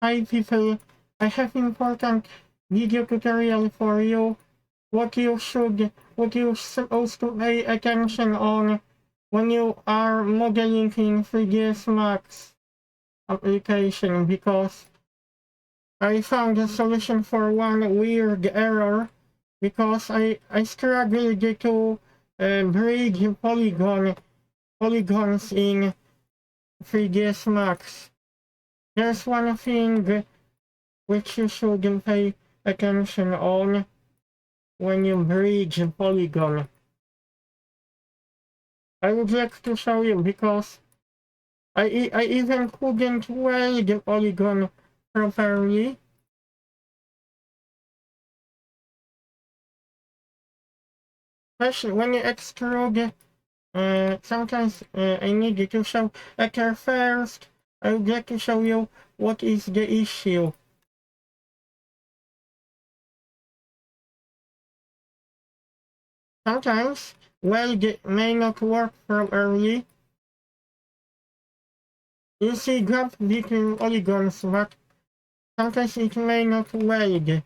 Hi people, I have important video tutorial for you. What you supposed to pay attention on when you are modeling in 3ds Max application, because I found a solution for one weird error because I struggled to bridge polygons in 3ds Max. There's one thing which you should pay attention on when you bridge a polygon. I would like to show you because I even couldn't weld the polygon properly. Especially when you extrude, sometimes I need to show at first. I would like to show you what is the issue. Sometimes weld may not work properly. You see gap between polygons, but sometimes it may not weld.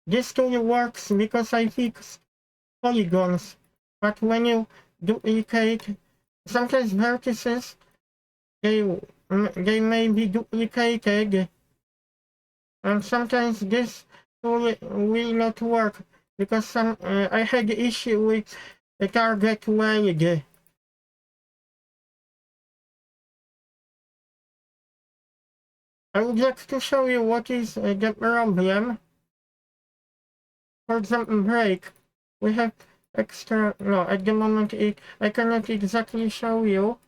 This tool works because I fixed polygons, but when you duplicate, sometimes vertices, they may be duplicated, and sometimes this tool will not work because I had issue with the target weld. I would like to show you what is the problem. For example, brake. We have extra, no, at the moment I cannot exactly show you.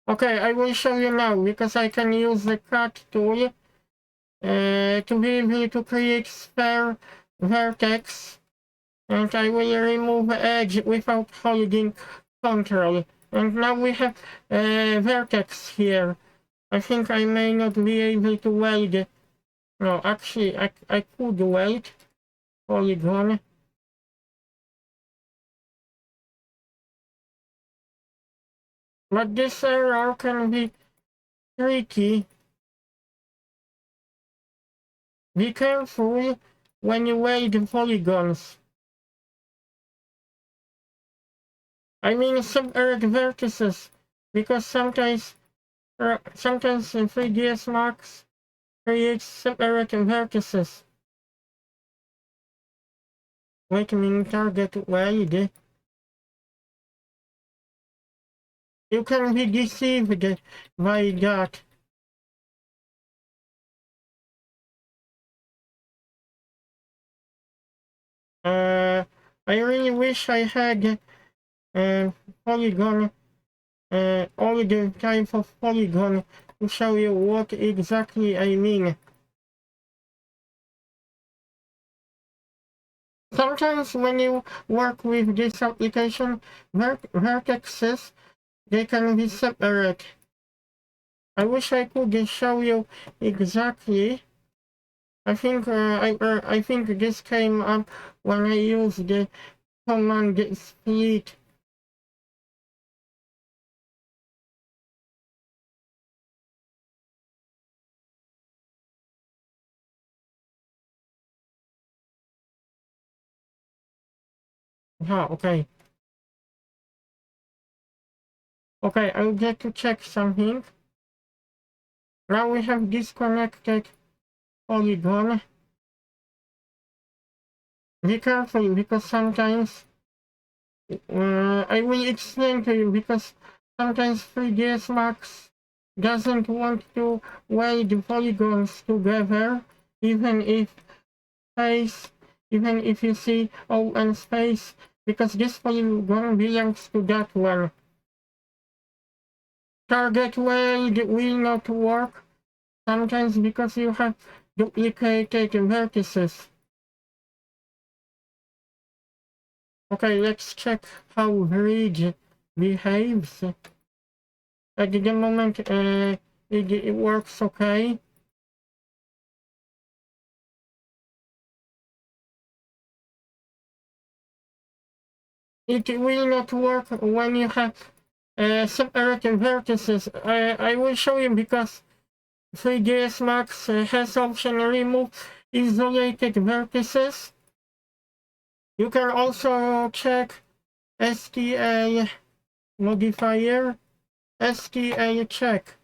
Okay, I will show you now because I can use the cut tool to be able to create spare vertex, and I will remove edge without holding control. And now we have vertex here. I think I may not be able to weld. No, actually I could weld polygon. But this error can be tricky. Be careful when you weld polygons. I mean separate vertices, because sometimes in 3ds Max creates separate vertices. Wait a minute, target weld. You can be deceived by that. I really wish I had polygon, all the type of polygon to show you what exactly I mean. Sometimes when you work with this application, vertices, they can be separate. I wish I could show you exactly. I think I think this came up when I used the command split. Ah, okay. Okay, I'll get to check something. Now we have disconnected polygon. Be careful because sometimes I will explain to you because sometimes 3ds Max doesn't want to weld the polygons together, even if even if you see open space, because this polygon belongs to that one. Target weld will not work sometimes because you have duplicated vertices. Okay, let's check how bridge behaves. At the moment, it works okay. It will not work when you have separate vertices. I will show you because 3ds Max has option remove isolated vertices. You can also check STA modifier, STA check.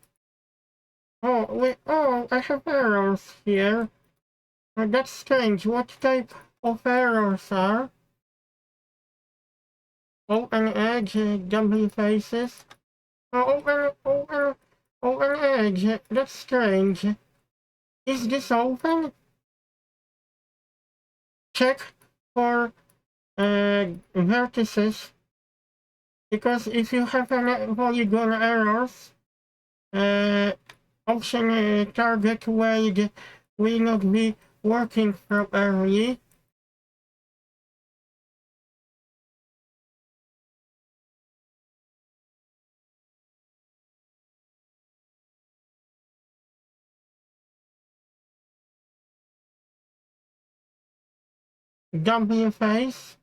Oh wait, oh, I have errors here. That's strange. What type of errors are? Open edge, double faces. Open edge. That's strange. Is this open? Check for vertices, because if you have an polygon errors, option target weld will not be working properly. W face,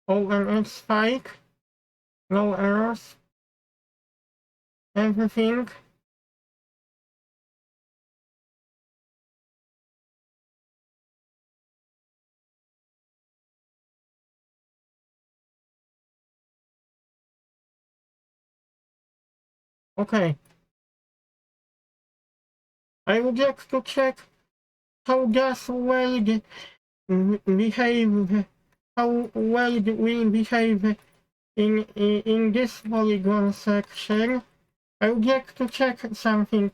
open edge spike, no errors, everything. Okay. I would like to check how does weld behave, how weld will behave in this polygon section. I would like to check something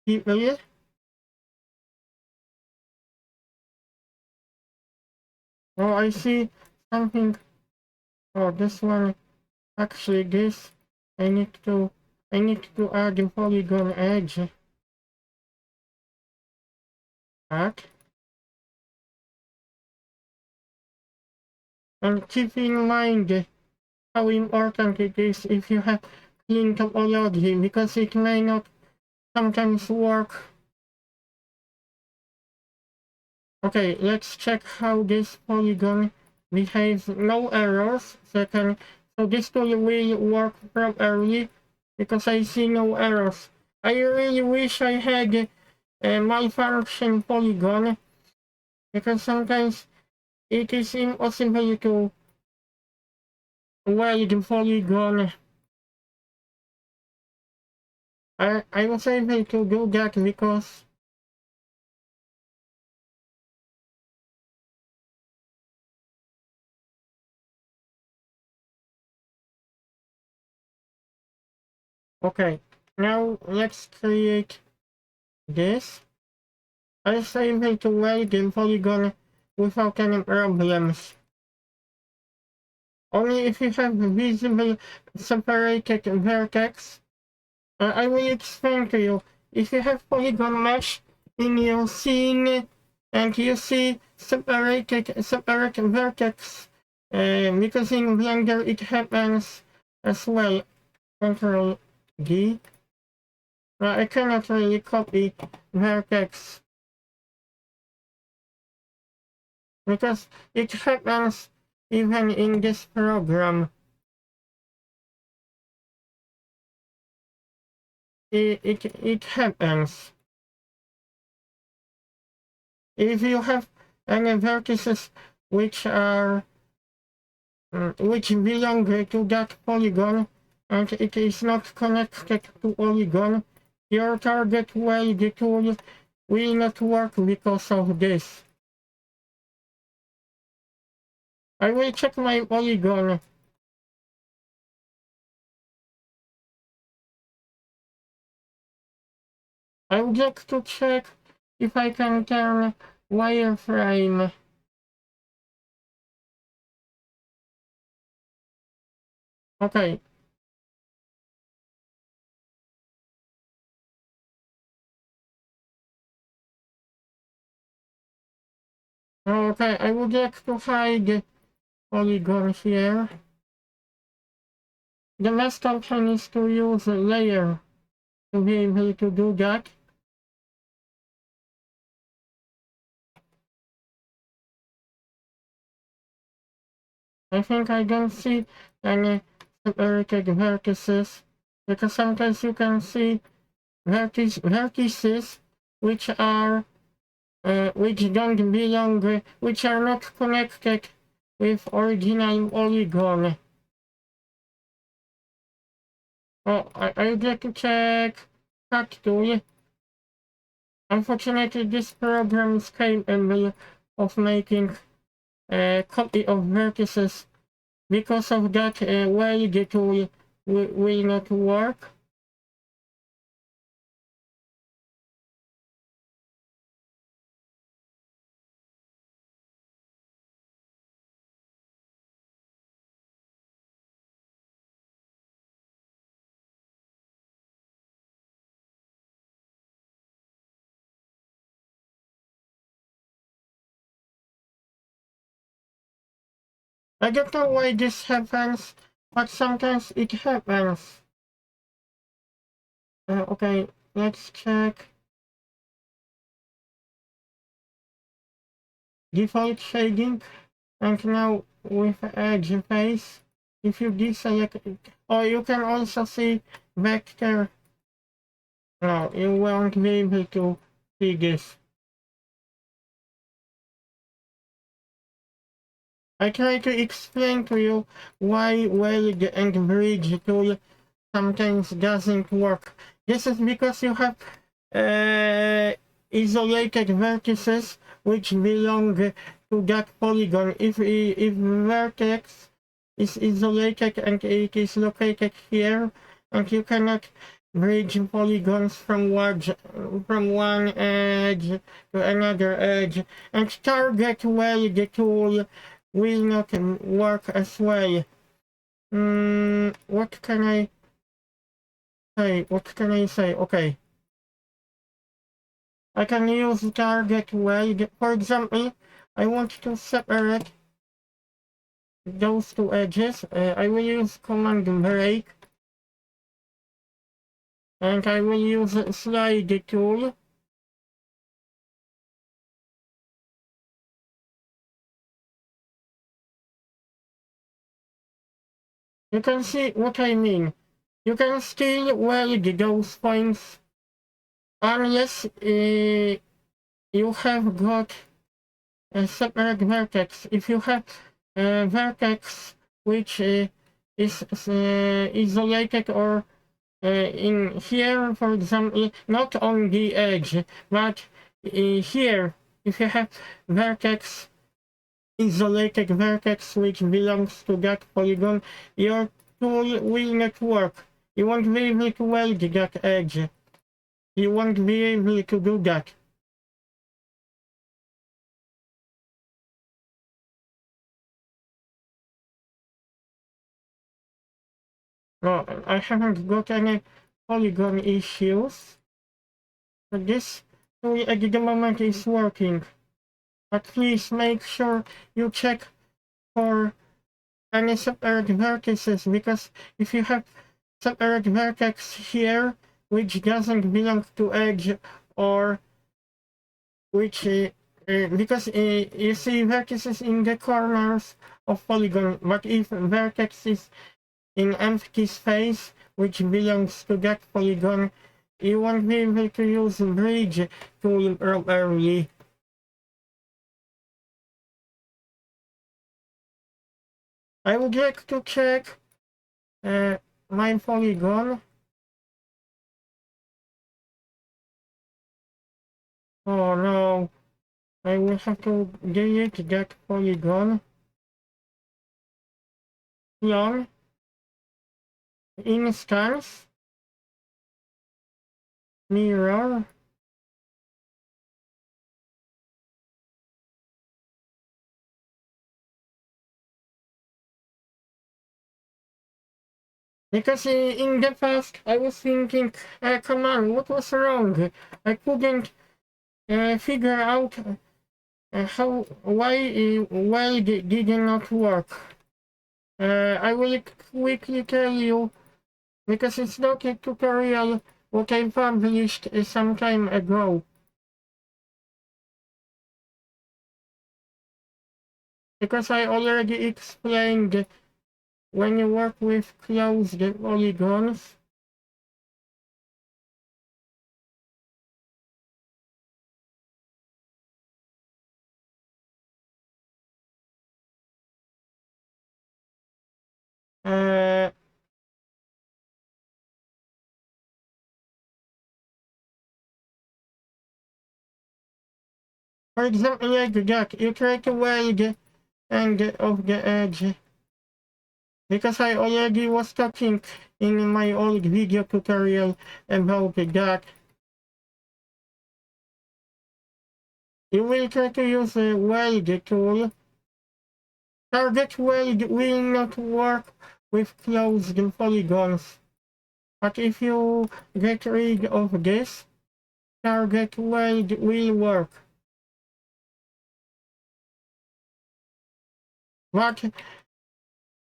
here. Oh, I see something. Oh, this one. Actually, this. I need to. I need to add a polygon edge. Add. And keep in mind how important it is if you have clean topology, because it may not sometimes work. Okay, let's check how this polygon behaves. No errors. Second, so this tool will work properly because I see no errors. I really wish I had a malfunction polygon, because sometimes it is impossible to weld polygon. I was able to do that because okay, now let's create this. I was able to weld the polygon without any problems. Only if you have visible separated vertex. I will explain to you. If you have polygon mesh in your scene and you see separate vertex, because in Blender it happens as well. Control D. I cannot really copy vertex because it happens even in this program. It happens. If you have any vertices which are which belong to that polygon and it is not connected to polygon, your target weld tool will not work because of this. I will check my polygon. I would like to check if I can turn wireframe. Okay. Okay, I would like to hide polygon here. The best option is to use a layer to be able to do that. I think I don't see any separated vertices, because sometimes you can see vertices which are which don't belong, which are not connected with original polygon. Oh, I get to check cut tool. Unfortunately, this program is capable of making a copy of vertices. Because of that, weld tool will not work. I don't know why this happens, but sometimes it happens. Okay, let's check. Default shading, and now with edge face, if you deselect it, or you can also see vector. No, you won't be able to see this. I try to explain to you why weld and bridge tool sometimes doesn't work. This is because you have isolated vertices which belong to that polygon. If vertex is isolated and it is located here, and you cannot bridge polygons from one edge to another edge, and target weld tool will not work as well. What can I say? What can I say? Okay. I can use target weld. For example, I want to separate those two edges. I will use command break. And I will use slide tool. You can see what I mean. You can still weld those points unless you have got a separate vertex. If you have a vertex which is isolated, or in here, for example, not on the edge, but here, if you have vertex, isolated vertex which belongs to that polygon, your tool will not work. You won't be able to weld that edge. You won't be able to do that. No, I haven't got any polygon issues. But this tool at the moment is working. But please make sure you check for any separate vertices, because if you have separate vertex here which doesn't belong to edge, or which because you see vertices in the corners of polygon, but if vertex is in empty space which belongs to that polygon, you won't be able to use bridge tool properly. I would like to check my polygon. Oh no, I will have to delete that polygon. Clone. Instance. Mirror. Because in the past I was thinking, come on, what was wrong? I couldn't figure out why weld did not work. I will quickly tell you, because it's not a tutorial what I published some time ago. Because I already explained when you work with closed polygons, for example, like that, you try to weld end of the edge. Because I already was talking in my old video tutorial about that. You will try to use a weld tool. Target weld will not work with closed polygons. But if you get rid of this, target weld will work. But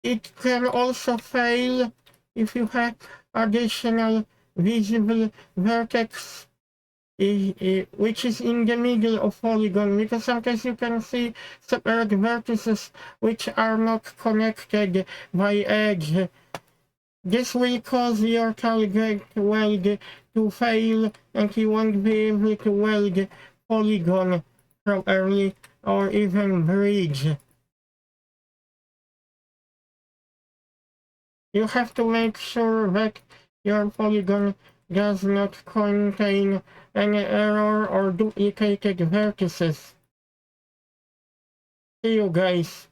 it can also fail if you have additional visible vertex which is in the middle of polygon, because sometimes you can see separate vertices which are not connected by edge. This will cause your target weld to fail and you won't be able to weld polygon properly or even bridge. You have to make sure that your polygon does not contain any error or duplicated vertices. See you guys.